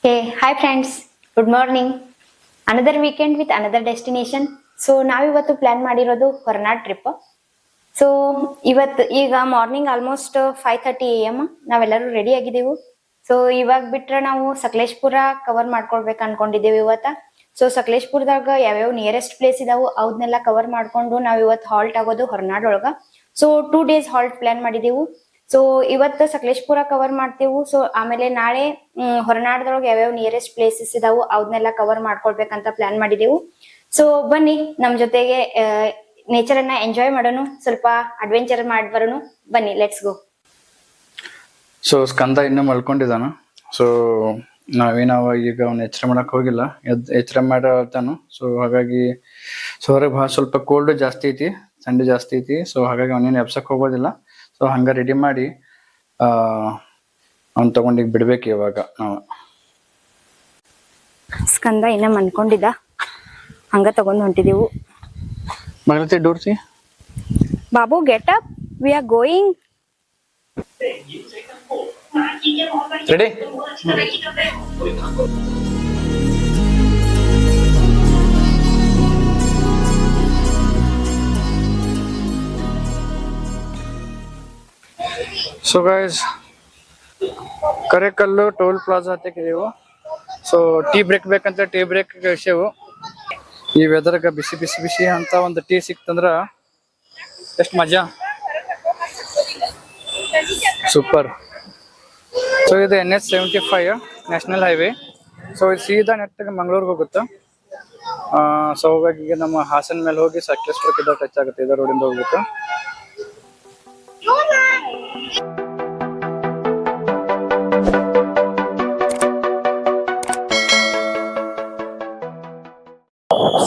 Hey, hi friends. Good morning. Another weekend with another destination. So ನಾವಿವತ್ತು plan ಮಾಡಿರೋದು Hornad trip. So ಇವತ್ತು ಈಗ morning almost 5:30 AM ನಾವೆಲ್ಲರೂ ready ಆಗಿದ್ದೀವಿ. ಸೊ ಇವಾಗ ಬಿಟ್ರೆ ನಾವು ಸಕಲೇಶ್ಪುರ ಕವರ್ ಮಾಡ್ಕೊಳ್ಬೇಕು ಅನ್ಕೊಂಡಿದ್ದೀವಿ ಇವತ್ತ. ಸೊ ಸಕಲೇಶ್ಪುರದಾಗ ಯಾವ್ಯಾವ ನಿಯರೆಸ್ಟ್ ಪ್ಲೇಸ್ ಇದಾವು ಅವನ್ನೆಲ್ಲ ಕವರ್ ಮಾಡ್ಕೊಂಡು ನಾವ್ ಇವತ್ತು ಹಾಲ್ಟ್ ಆಗೋದು ಹೊರನಾಡ್ ಒಳಗ. ಸೊ 2 days ಹಾಲ್ಟ್ ಪ್ಲಾನ್ ಮಾಡಿದೀವಿ. ಸೊ ಇವತ್ತು ಸಕಲೇಶ್ಪುರ ಕವರ್ ಮಾಡ್ತೀವಿ. ಸೊ ಆಮೇಲೆ ನಾಳೆ ಹೊರನಾಡದೊಳಗೆ ಯಾವ್ಯಾವ ನಿಯರೆಸ್ಟ್ ಪ್ಲೇಸಸ್ ಇದಾವು ಅವನ್ನೆಲ್ಲ ಕವರ್ ಮಾಡ್ಕೊಳ್ಬೇಕಂತ ಪ್ಲಾನ್ ಮಾಡಿದೀವಿ. ಸೊ ಬನ್ನಿ ನಮ್ ಜೊತೆಗೆ ನೇಚರ್ ಅನ್ನ ಎಂಜಾಯ್ ಮಾಡೋಣ, ಸ್ವಲ್ಪ ಅಡ್ವೆಂಚರ್ ಮಾಡಿ ಬರೋಣ. ಬನ್ನಿ, ಲೆಟ್ಸ್ ಗೋ. ಸೊ ಸ್ಕಂದ ಇನ್ನೂ ಮಲ್ಕೊಂಡಿದ್ದಾನ. ಸೊ ನಾವೇನಾವ ಈಗ ಅವ್ನ ಎಚ್ಚರ ಮಾಡಕ್ ಹೋಗಿಲ್ಲ, ಎಚ್ಚರ ಮಾಡ್ತಾನು. ಸೊ ಹಾಗಾಗಿ ಸೊ ಹೊರಗೆ ಭಾಳ ಸ್ವಲ್ಪ ಕೋಲ್ಡ್ ಜಾಸ್ತಿ ಐತಿ, ಥಂಡಿ ಜಾಸ್ತಿ ಐತಿ. ಸೊ ಹಾಗಾಗಿ ಅವನೇನು ಎಬ್ಸಕ್ ಹೋಗೋದಿಲ್ಲ. ಸೊ ಹಂಗ ರೆಡಿ ಮಾಡಿ ಅವ್ನ್ ತಗೊಂಡಿಗ್ ಬಿಡ್ಬೇಕು ಇವಾಗ ನಾವು. ಸ್ಕಂದ ಇನ್ನ ಮನ್ಕೊಂಡಿದ್ದ, ಹಂಗ ತಗೊಂಡ್ ಹೊಂಟಿದೀವು. ಮಗಳತಿ ಡೋರ್ಸಿ ಬಾಬು, get up, we are going. Ready. So guys, Karekallu toll plaza ಹತ್ತಿದೀವು. ಸೊ ಟೀ ಬ್ರೇಕ್ ಬೇಕಂತ ಟೀ ಬ್ರೇಕ್ ಇಳಿಸೇವು. ಈ ವೆದರ್ಗ ಬಿಸಿ ಬಿಸಿ ಬಿಸಿ ಅಂತ ಒಂದು ಟೀ ಸಿಕ್ತಂದ್ರ ಎಷ್ಟು ಮಜಾ, ಸೂಪರ್. ಸೊ ಇದು NH-75 ನ್ಯಾಷನಲ್ ಹೈವೇ. ಸೊ ಇದು ಸೀದಾ ನೆಟ್ಟಗೆ ಮಂಗಳೂರಿಗೆ ಹೋಗುತ್ತೆ. ಸೊ ಹೋಗಾಗಿ ಈಗ ನಮ್ಮ ಹಾಸನ ಮೇಲೆ ಹೋಗಿ ಸಕಲೇಶ್ಪುರಕ್ಕಿದ್ದ ಟಚ್ ಆಗುತ್ತೆ. ಇದೇ ರೋಡಿಂದ ಹೋಗ್ಬೇಕು.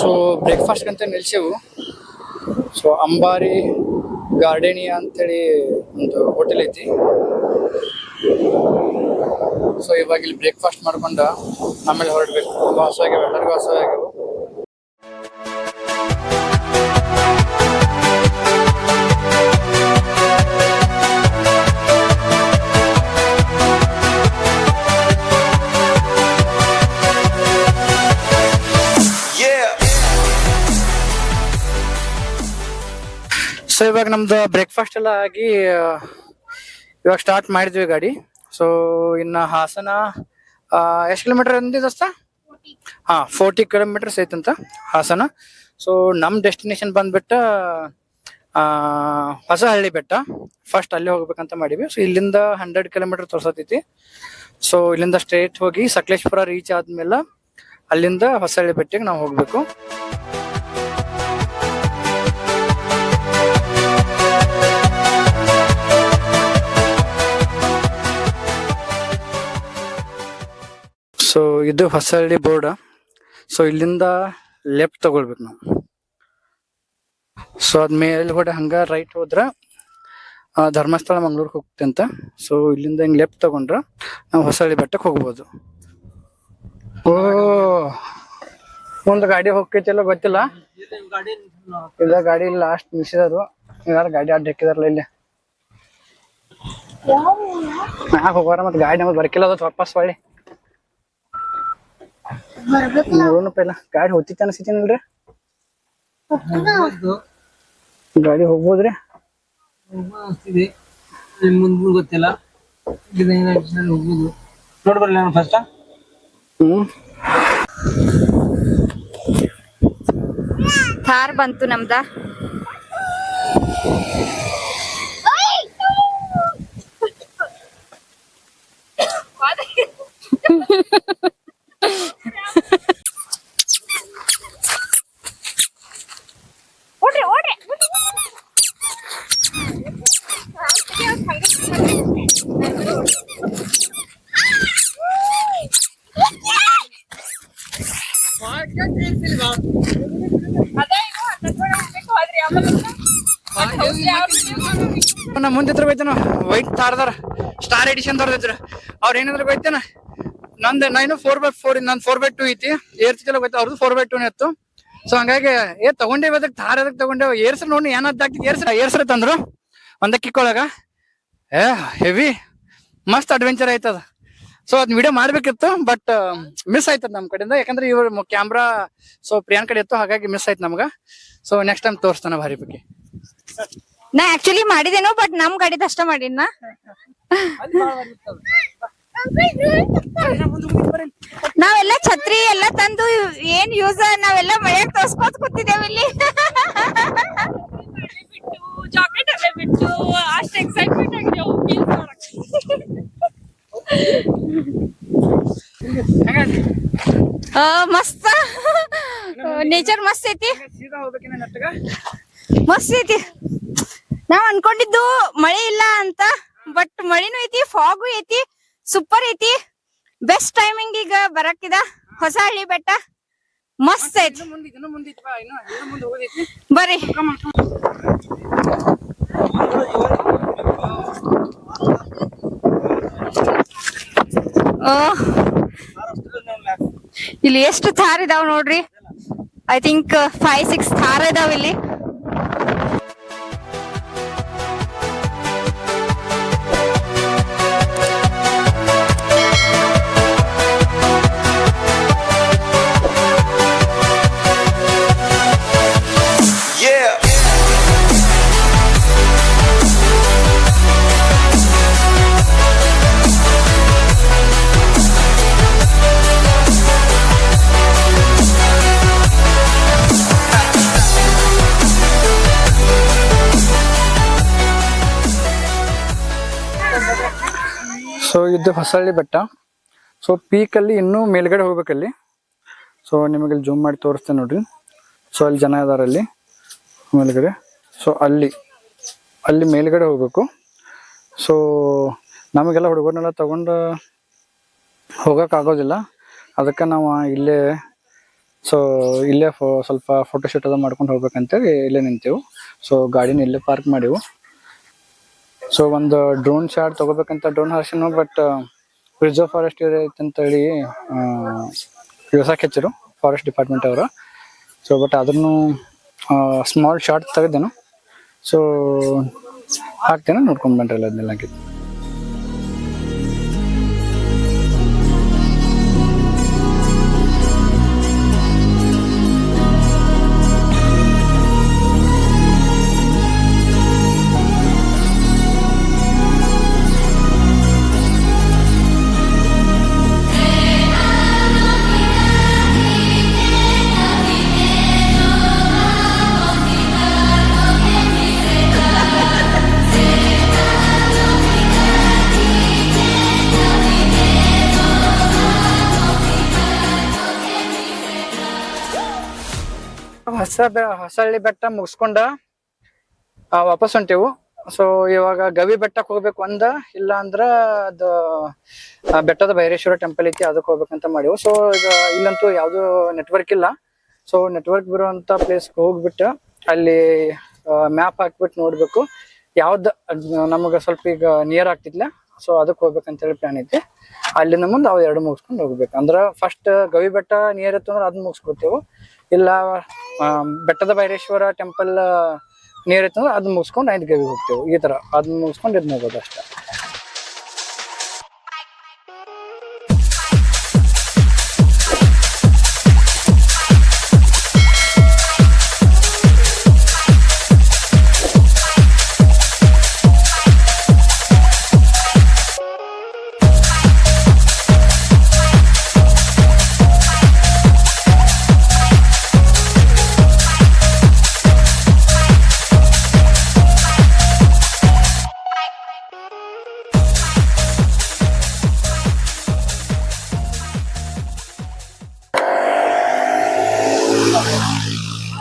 ಸೊ ಬ್ರೇಕ್ಫಾಸ್ಟ್ ಅಂತ ನಿಲ್ಸೇವು. ಸೊ ಅಂಬಾರಿ ಗಾರ್ಡೇನಿಯಾ ಅಂತೇಳಿ ಒಂದು ಹೋಟೆಲ್ ಐತಿ. ಸೊ ಇವಾಗ ಇಲ್ಲಿ ಬ್ರೇಕ್ಫಾಸ್ಟ್ ಮಾಡ್ಕೊಂಡ ಆಮೇಲೆ ಹೊರಡ್ಬೇಕು. ತುಂಬ ಹಸುವಾಗ್ಯಾವ, ಎಲ್ಲರಿಗೂ ಹಸುವಾಗ್ಯಾವು. ಸೊ ಇವಾಗ ನಮ್ದು ಬ್ರೇಕ್ಫಾಸ್ಟ್ ಎಲ್ಲ ಆಗಿ ಇವಾಗ ಸ್ಟಾರ್ಟ್ ಮಾಡಿದ್ವಿ ಗಾಡಿ. ಸೊ ಇನ್ನ ಹಾಸನ ಎಷ್ಟು ಕಿಲೋಮೀಟರ್ ಅಂದಿದೆ ದೋಸ್ತ? 40 kilometers ಐತಂತ ಹಾಸನ. ಸೊ ನಮ್ ಡೆಸ್ಟಿನೇಷನ್ ಬಂದ್ಬಿಟ್ಟ ಹೊಸಹಳ್ಳಿ ಬೆಟ್ಟ. ಫಸ್ಟ್ ಅಲ್ಲಿ ಹೋಗ್ಬೇಕಂತ ಮಾಡಿವಿ. ಸೊ ಇಲ್ಲಿಂದ 100 kilometers ತೋರ್ಸತೈತಿ. ಸೊ ಇಲ್ಲಿಂದ ಸ್ಟ್ರೇಟ್ ಹೋಗಿ ಸಕಲೇಶ್ಪುರ ರೀಚ್ ಆದ್ಮೇಲೆ ಅಲ್ಲಿಂದ ಹೊಸಹಳ್ಳಿ ಬೆಟ್ಟಿಗೆ ನಾವು ಹೋಗ್ಬೇಕು. ಸೊ ಇದು ಹೊಸಹಳ್ಳಿ ಬೋರ್ಡ್. ಸೊ ಇಲ್ಲಿಂದ ಲೆಫ್ಟ್ ತಗೊಳ್ಬೇಕು ನಾವು. ಸೊ ಅದ್ಮೇಲೆ ಕೂಡ ಹಂಗ ರೈಟ್ ಹೋದ್ರ ಧರ್ಮಸ್ಥಳ ಮಂಗ್ಳೂರ್ಗೆ ಹೋಗ್ತೆ ಅಂತ. ಸೊ ಇಲ್ಲಿಂದ ಹಿಂಗ್ ಲೆಫ್ಟ್ ತಗೊಂಡ್ರ ನಾವು ಹೊಸಹಳ್ಳಿ ಬೆಟ್ಟಕ್ಕೆ ಹೋಗ್ಬೋದು. ಓ, ಒಂದು ಗಾಡಿ ಹೋಗ್ತೈತಿಲ್ಲ ಗೊತ್ತಿಲ್ಲ. ಇಲ್ಲ ಗಾಡಿ ಲಾಸ್ಟ್ ನಿಲ್ಸಿದಾರು. ಯಾರು ಗಾಡಿ ಅಡ್ಡ ಹಾಕಿದಾರಲ್ಲ ಇಲ್ಲಿ ಮ್ಯಾಗ ಹೋಗೋರ. ಮತ್ ಗಾಡಿ ನಮ್ಗೆ ಬರ್ಕಿಲ್ಲ, ಅದು ವಾಪಸ್ ಹೊಳ್ಳಿ ನೋಡೋಣ. ಪೈಲ ಗಾಡಿ ಹೋಗ್ತಿತ್ತು ಅನ್ಸಿತೀನಲ್ರಿ. ಗಾಡಿ ಹೋಗ್ಬೋದ್ರಿ, ಮುಂದ್ ಗೊತ್ತಿಲ್ಲ. ಹೋಗ್ಬೋದು, ನೋಡ್ಬರ್ಲಿ ನಾನು ಫಸ್ಟ್. ಥಾರ್ ಬಂತು ನಮ್ದ. ನಾ ಮುಂದೆ ಹೋಯ್ತೇನ ವೈಟ್ ತಾರದಾರ ಸ್ಟಾರ್ ಎಡಿಷನ್ ತರದಿದ್ರ ಅವ್ರ ಏನಾದ್ರು ಹೋಯ್ತೇನ. ನಂದು ನಾನು 4x4 ನಂದು 4x2 ಐತಿ. ಏರ್ತಿಲ್ಲ ಹೋಯ್ತು, ಅವ್ರದ್ದು 4x2 ಇತ್ತು. ಸೊ ಹಂಗಾಗಿ ತಗೊಂಡೇವ್, ಅದಕ್ಕೆ ತಾರ ಅದಕ್ಕೆ ತಗೊಂಡೇವ್. ಏರ್ಸ್ರ ನೋಡಿ ಏನಾಗ್ತಿ ಏರ್ಸ್ರ ತಂದ್ರು ಒಂದ ಕಿಕ್ಕೊಳಗ ಹೆವಿ ಮಸ್ತ್ ಅಡ್ವೆಂಚರ್ ಆಯ್ತದ. ಸೊ ಅದ್ ವಿಡಿಯೋ ಮಾಡ್ಬೇಕಿತ್ತು ಬಟ್ ಮಿಸ್ ಆಯ್ತದ ನಮ್ ಕಡೆಯಿಂದ, ಯಾಕಂದ್ರೆ ಇವ್ರ ಕ್ಯಾಮ್ರಾ ಸೊ ಪ್ರಿಯಾನ್ ಕಡೆ ಇತ್ತು, ಹಾಗಾಗಿ ಮಿಸ್ ಆಯ್ತು ನಮ್ಗ. ಸೊ ನೆಕ್ಸ್ಟ್ ಟೈಮ್ ತೋರಿಸ್ತಾನ ಭಾರಿ ಬಗ್ಗೆ. ನಾ ಆಕ್ಚುಲಿ ಮಾಡಿದೇನು, ಬಟ್ ನಮ್ ಗಾಡಿದ ಅಷ್ಟ ಮಾಡಿನ. ನಾವೆಲ್ಲ ಛತ್ರಿ ಎಲ್ಲ ತಂದು ಏನ್ ಯೂಸ್, ನಾವೆಲ್ಲ ಮಳೆಯಾಗ ತೋರ್ಸ್ಕೊತ ಕೂತಿದ್ದೇವೆ ಇಲ್ಲಿ. ಚಾಕ್ಲೇಟ್ ಅಲ್ಲೇ ಬಿಟ್ಟು ಅಷ್ಟು ಎಕ್ಸೈಟ್ಮೆಂಟ್ ಆಗಿದೆ ಮಸ್ತ್ ನೇಚರ್ ಮಸ್ತ್ ಐತಿ, ಮಸ್ತ್ ಐತಿ. ನಾವ್ ಅನ್ಕೊಂಡಿದ್ದು ಮಳೆ ಇಲ್ಲ ಅಂತ, ಬಟ್ ಮಳಿನೂ ಐತಿ, ಫಾಗು ಐತಿ, ಸೂಪರ್ ಐತಿ. ಬೆಸ್ಟ್ ಟೈಮಿಂಗ್ ಈಗ ಬರಕ್ಕಿದ ಹೊಸ ಹಳ್ಳಿ ಬೆಟ್ಟ, ಮಸ್ತ್ ಐತಿ. ಬರ್ರಿ. ಇಲ್ಲಿ ಎಷ್ಟು ಥಾರ್ ಇದಾವ್ ನೋಡ್ರಿ. ಐ ಥಿಂಕ್ 5-6 ಥಾರ್ ಇದಾವ್ ಇಲ್ಲಿ. ಸೊ ಇದು ಹೊಸಳ್ಳಿ ಬೆಟ್ಟ. ಸೊ ಪೀಕ್ ಅಲ್ಲಿ ಇನ್ನೂ ಮೇಲ್ಗಡೆ ಹೋಗ್ಬೇಕಲ್ಲಿ. ಸೊ ನಿಮಗೆ ಜೂಮ್ ಮಾಡಿ ತೋರಿಸ್ತೇನೆ ನೋಡ್ರಿ. ಸೊ ಅಲ್ಲಿ ಜನ ಇದಾರೆ ಅಲ್ಲಿ ಮೇಲ್ಗಡೆ. ಸೊ ಅಲ್ಲಿ ಮೇಲ್ಗಡೆ ಹೋಗ್ಬೇಕು. ಸೊ ನಮಗೆಲ್ಲ ಹುಡುಗರನ್ನೆಲ್ಲ ತಗೊಂಡು ಹೋಗೋಕ್ಕಾಗೋದಿಲ್ಲ, ಅದಕ್ಕೆ ನಾವು ಇಲ್ಲೇ ಸ್ವಲ್ಪ ಫೋಟೋಶೂಟ್ ಅದು ಮಾಡ್ಕೊಂಡು ಹೋಗ್ಬೇಕಂತೇಳಿ ಇಲ್ಲೇ ನಿಂತೇವು. ಸೊ ಗಾಡಿನ ಇಲ್ಲೇ ಪಾರ್ಕ್ ಮಾಡಿವು. ಸೊ ಒಂದು ಡ್ರೋನ್ ಶಾಟ್ ತಗೋಬೇಕಂತ ಡ್ರೋನ್ ಹಾರ್ಸಿನ, ಬಟ್ ರಿಸರ್ವ್ ಫಾರೆಸ್ಟ್ ಏರಿಯಾ ಐತೆ ಅಂತ ಹೇಳಿ ಇಳಿಸಕ್ಕೆ ಹೆಚ್ಚರು ಫಾರೆಸ್ಟ್ ಡಿಪಾರ್ಟ್ಮೆಂಟ್ ಅವರು. ಸೊ ಬಟ್ ಅದನ್ನು ಸ್ಮಾಲ್ ಶಾರ್ಟ್ ತೆಗೆದೇನು. ಸೊ ಹಾಕ್ತೇನೆ, ನೋಡ್ಕೊಂಡು ಬನ್ರಿ ಅದನ್ನೆಲ್ಲ. ಹೊಸಳ್ಳಿ ಬೆಟ್ಟ ಮುಗಿಸ್ಕೊಂಡ ವಾಪಸ್ ಹೊಂಟೇವು. ಸೊ ಇವಾಗ ಗವಿ ಬೆಟ್ಟಕ್ಕೆ ಹೋಗ್ಬೇಕು ಇಲ್ಲ ಅಂದ್ರ ಅದು ಬೆಟ್ಟದ ಭೈರೇಶ್ವರ ಟೆಂಪಲ್ ಐತಿ, ಅದಕ್ಕೆ ಹೋಗ್ಬೇಕಂತ ಮಾಡಿವು. ಸೊ ಈಗ ಇಲ್ಲಂತೂ ಯಾವ್ದು ನೆಟ್ವರ್ಕ್ ಇಲ್ಲ. ಸೊ ನೆಟ್ವರ್ಕ್ ಬರುವಂತ ಪ್ಲೇಸ್ ಹೋಗ್ಬಿಟ್ಟು ಅಲ್ಲಿ ಮ್ಯಾಪ್ ಹಾಕ್ಬಿಟ್ಟು ನೋಡ್ಬೇಕು ಯಾವ್ದು ನಮಗ ಸ್ವಲ್ಪ ಈಗ ನಿಯರ್ ಆಗ್ತಿದ್ಲ. ಸೊ ಅದಕ್ಕೆ ಹೋಗ್ಬೇಕಂತ ಹೇಳಿ ಪ್ಲಾನ್ ಐತಿ. ಅಲ್ಲಿಂದ ಮುಂದೆ ಅವ್ ಎರಡು ಮುಗಿಸ್ಕೊಂಡು ಹೋಗ್ಬೇಕು. ಅಂದ್ರ ಫಸ್ಟ್ ಗವಿ ಬೆಟ್ಟ ನಿಯರ್ ಇತ್ತು ಅಂದ್ರೆ ಅದನ್ನ ಮುಗಿಸ್ಕೊತೇವು, ಇಲ್ಲ ಬೆಟ್ಟದ ಭೈರೇಶ್ವರ ಟೆಂಪಲ್ ನೀರ್ ಇತ್ತು ಅಂದ್ರೆ ಅದನ್ನ ಮುಗಿಸ್ಕೊಂಡು ಐದು ಗವಿ ಹೋಗ್ತೇವೆ. ಈ ತರ ಅದನ್ನ ಮುಗಿಸ್ಕೊಂಡು ಇದನ್ನ ಹೋಗೋದು ಅಷ್ಟೇ.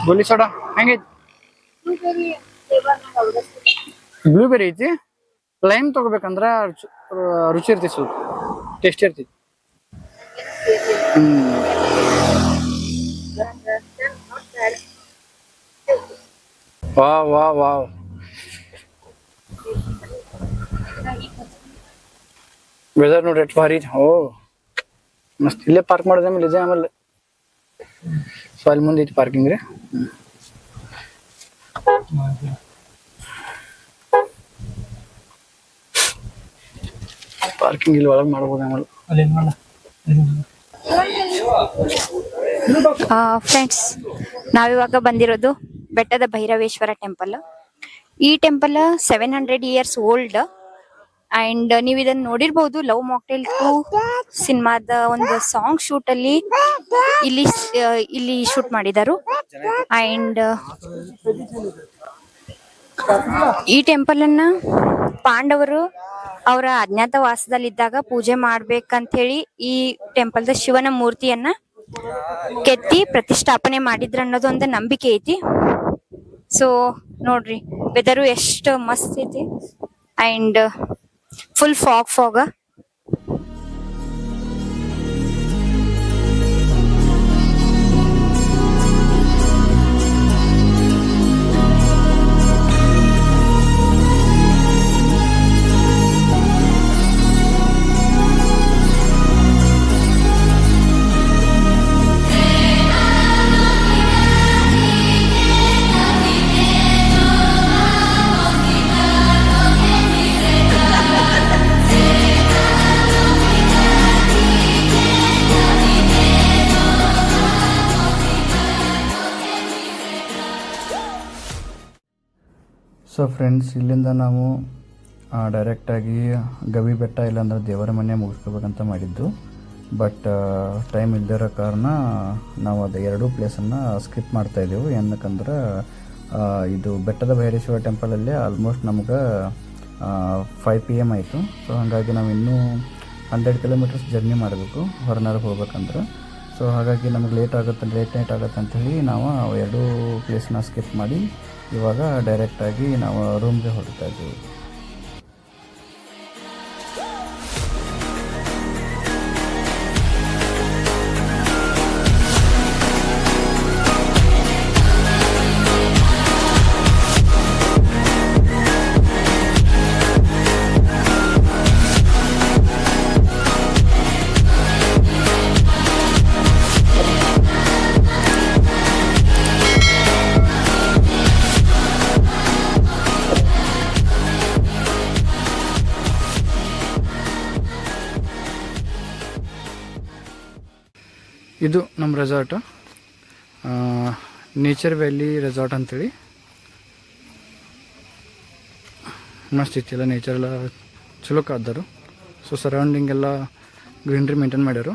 ಗೋಲಿ ಸೋಡಾ ಹೆಂಗೈತಿ? ಬ್ಲೂಬೆರಿ ಐತಿ. ಲೈಮ್ ತಗೋಬೇಕಂದ್ರ ರುಚಿ ಇರ್ತೈತಿ, ಸ್ವಲ್ಪ ಟೇಸ್ಟಿ ಇರ್ತೈತಿ. Wow wow wow. ವೆದರ್ ನೋಡ್ರಿ ಎಷ್ಟು ಭಾರಿ. ಓ ಮಸ್ತ್. ಇಲ್ಲೇ ಪಾರ್ಕ್ ಮಾಡೋದ ಆಮೇಲೆ ಇದೆ. ಆಮೇಲೆ ಸೊ ಅಲ್ಲಿ ಮುಂದೆ ಐತಿ ಪಾರ್ಕಿಂಗ್ ರೀ. ಪಾರ್ಕಿಂಗ್ ಇಲ್ಲಿ ಒಳಗೆ ಮಾಡ್ಬೋದು ಆಮೇಲೆ. ಅಲ್ಲಿ ಏನ್ ಮಾಡ ಫ್ರೆಂಡ್ಸ್, ನಾವಿವಾಗ ಬಂದಿರೋದು ಬೆಟ್ಟದ ಭೈರವೇಶ್ವರ ಟೆಂಪಲ್. ಈ ಟೆಂಪಲ್ 700 ಇಯರ್ಸ್ ಓಲ್ಡ್. ಅಂಡ್ ನೀವು ಇದನ್ನ ನೋಡಿರ್ಬಹುದು, ಲವ್ ಮಾಕ್ಟೇಲ್ 2 ಸಿನಿಮಾದ ಒಂದು ಸಾಂಗ್ ಶೂಟ್ ಅಲ್ಲಿ ಇಲ್ಲಿ ಶೂಟ್ ಮಾಡಿದಾರು. ಅಂಡ್ ಈ ಟೆಂಪಲ್ ಅನ್ನ ಪಾಂಡವರು ಅವರ ಅಜ್ಞಾತವಾಸದಲ್ಲಿದ್ದಾಗ ಪೂಜೆ ಮಾಡ್ಬೇಕಂತ ಹೇಳಿ ಈ ಟೆಂಪಲ್ ದ ಶಿವನ ಮೂರ್ತಿಯನ್ನ ಕೆತ್ತಿ ಪ್ರತಿಷ್ಠಾಪನೆ ಮಾಡಿದ್ರ ಅನ್ನೋದು ಒಂದು ನಂಬಿಕೆ ಐತಿ. ಸೊ ನೋಡ್ರಿ, ವೆದರು ಎಷ್ಟು ಮಸ್ತ್ ಐತಿ. And full fog. So friends, ಇಲ್ಲಿಂದ ನಾವು ಡೈರೆಕ್ಟಾಗಿ ಗವಿ ಬೆಟ್ಟ ಇಲ್ಲಾಂದ್ರೆ ದೇವರ ಮನೆ ಮುಗಿಸ್ಕೋಬೇಕಂತ ಮಾಡಿದ್ದು. ಬಟ್ ಟೈಮ್ ಇಲ್ದಿರೋ ಕಾರಣ ನಾವು ಅದು ಎರಡೂ ಪ್ಲೇಸನ್ನು ಸ್ಕಿಪ್ ಮಾಡ್ತಾಯಿದ್ದೆವು. ಏನಕ್ಕಂದ್ರೆ ಇದು ಬೆಟ್ಟದ ಭೈರೇಶ್ವರ ಟೆಂಪಲಲ್ಲಿ ಆಲ್ಮೋಸ್ಟ್ ನಮ್ಗೆ 5 PM ಆಯಿತು. ಸೊ ಹಾಗಾಗಿ ನಾವು ಇನ್ನೂ 100 ಕಿಲೋಮೀಟರ್ಸ್ ಜರ್ನಿ ಮಾಡಬೇಕು ಹೊರನಾಡಿಗೆ ಹೋಗ್ಬೇಕಂದ್ರೆ. ಸೊ ಹಾಗಾಗಿ ನಮಗೆ ಲೇಟ್ ನೈಟ್ ಆಗುತ್ತೆ ಅಂಥೇಳಿ ನಾವು ಎರಡೂ ಪ್ಲೇಸ್ನ ಸ್ಕಿಪ್ ಮಾಡಿ ಇವಾಗ ಡೈರೆಕ್ಟಾಗಿ ನಾವು ರೂಮ್ಗೆ ಹೊರಡ್ತಾ ಇದ್ದೀವಿ. ಇದು ನಮ್ಮ ರೆಸಾರ್ಟು, ನೇಚರ್ ವ್ಯಾಲಿ ರೆಸಾರ್ಟ್ ಅಂತೇಳಿ. ಮಸ್ತ್ ಇತ್ತಿಲ್ಲ, ನೇಚರ್ ಎಲ್ಲ ಚಲೋ ಕಾದಾರು. ಸೊ ಸರೌಂಡಿಂಗ್ ಎಲ್ಲ ಗ್ರೀನ್ರಿ ಮೇಂಟೈನ್ ಮಾಡ್ಯಾರು.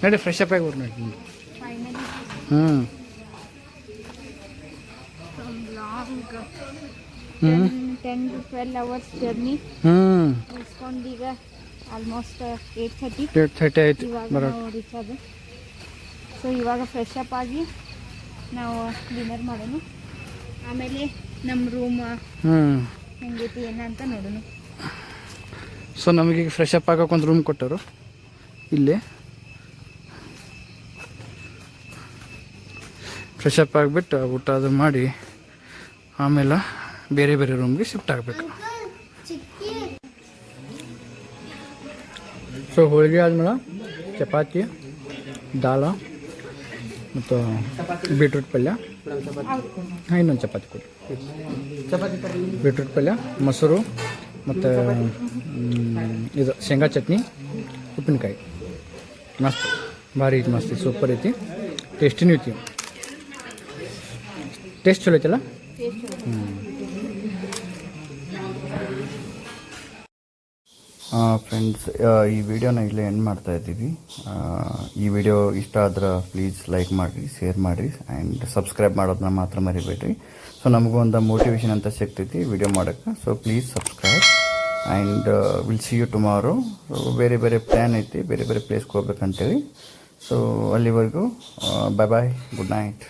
ನೋಡಿ ಫ್ರೆಶ್ ಅಪ್ ಆಗಿ ಬರ್ ನೋಡಿ. 10 to 12 hours ಜರ್ನಿ ಮುಗಿಸ್ಕೊಂಡು ಈಗ ಆಲ್ಮೋಸ್ಟ್ 8:30 ಆಯ್ತು ಇವಾಗ ನಾವು ರೀಚ್ ಆದ. ಸೊ ಇವಾಗ ಫ್ರೆಶ್ ಅಪ್ ಆಗಿ ನಾವು ಡಿನ್ನರ್ ಮಾಡೋಣ. ಆಮೇಲೆ ನಮ್ಮ ರೂಮ್ ಹೆಂಗೈತಿ ಏನಂತ ನೋಡೋಣ. ಸೊ ನಮಗೀಗ ಫ್ರೆಶ್ ಅಪ್ ಆಗೋಕೆ ಒಂದು ರೂಮ್ ಕೊಟ್ಟರು ಇಲ್ಲೇ. ಫ್ರೆಶ್ ಅಪ್ ಆಗಿಬಿಟ್ಟು ಊಟ ಅದು ಮಾಡಿ ಆಮೇಲೆ ಬೇರೆ ಬೇರೆ ರೂಮ್ಗೆ ಶಿಫ್ಟ್ ಆಗಬೇಕು. ಸೊ ಹೋಳಿಗೆ ಆದ್ಮೇಲೆ ಚಪಾತಿ, ದಾಳ ಮತ್ತು ಬೀಟ್ರೂಟ್ ಪಲ್ಯ. ಇನ್ನೊಂದು ಚಪಾತಿ ಕೊಡಿ. ಬೀಟ್ರೂಟ್ ಪಲ್ಯ, ಮೊಸರು ಮತ್ತು ಇದು ಶೇಂಗಾ ಚಟ್ನಿ, ಉಪ್ಪಿನಕಾಯಿ. ಮಸ್ತ್, ಭಾರಿ ಐತಿ, ಮಸ್ತ್ ಐತಿ, ಸೂಪರ್ ಐತಿ, ಟೇಸ್ಟಿನೂ ಐತಿ. ಟೇಸ್ಟ್ ಚಲೋ ಐತಲ್ಲ. ಫ್ರೆಂಡ್ಸ್, ಈ ವಿಡಿಯೋನ ಇಲ್ಲೇ ಎಂಡ್ ಮಾಡ್ತಾ ಇದ್ದೀವಿ. ಈ ವಿಡಿಯೋ ಇಷ್ಟ ಆದ್ರೆ ಪ್ಲೀಸ್ ಲೈಕ್ ಮಾಡಿರಿ, ಶೇರ್ ಮಾಡಿರಿ ಆ್ಯಂಡ್ ಸಬ್ಸ್ಕ್ರೈಬ್ ಮಾಡೋದನ್ನ ಮಾತ್ರ ಮರಿಬೇಡ್ರಿ. ಸೊ ನಮಗೂ ಒಂದು ಮೋಟಿವೇಶನ್ ಅಂತ ಸಿಗ್ತೈತಿ ವಿಡಿಯೋ ಮಾಡೋಕ್ಕೆ. So please subscribe and will see you tomorrow. ಬೇರೆ ಬೇರೆ ಪ್ಲ್ಯಾನ್ ಐತಿ, ಬೇರೆ ಬೇರೆ ಪ್ಲೇಸ್ಗೆ ಹೋಗ್ಬೇಕಂತೇಳಿ. ಸೊ ಅಲ್ಲಿವರೆಗೂ ಬಾಯ್ ಬಾಯ್, ಗುಡ್ ನೈಟ್.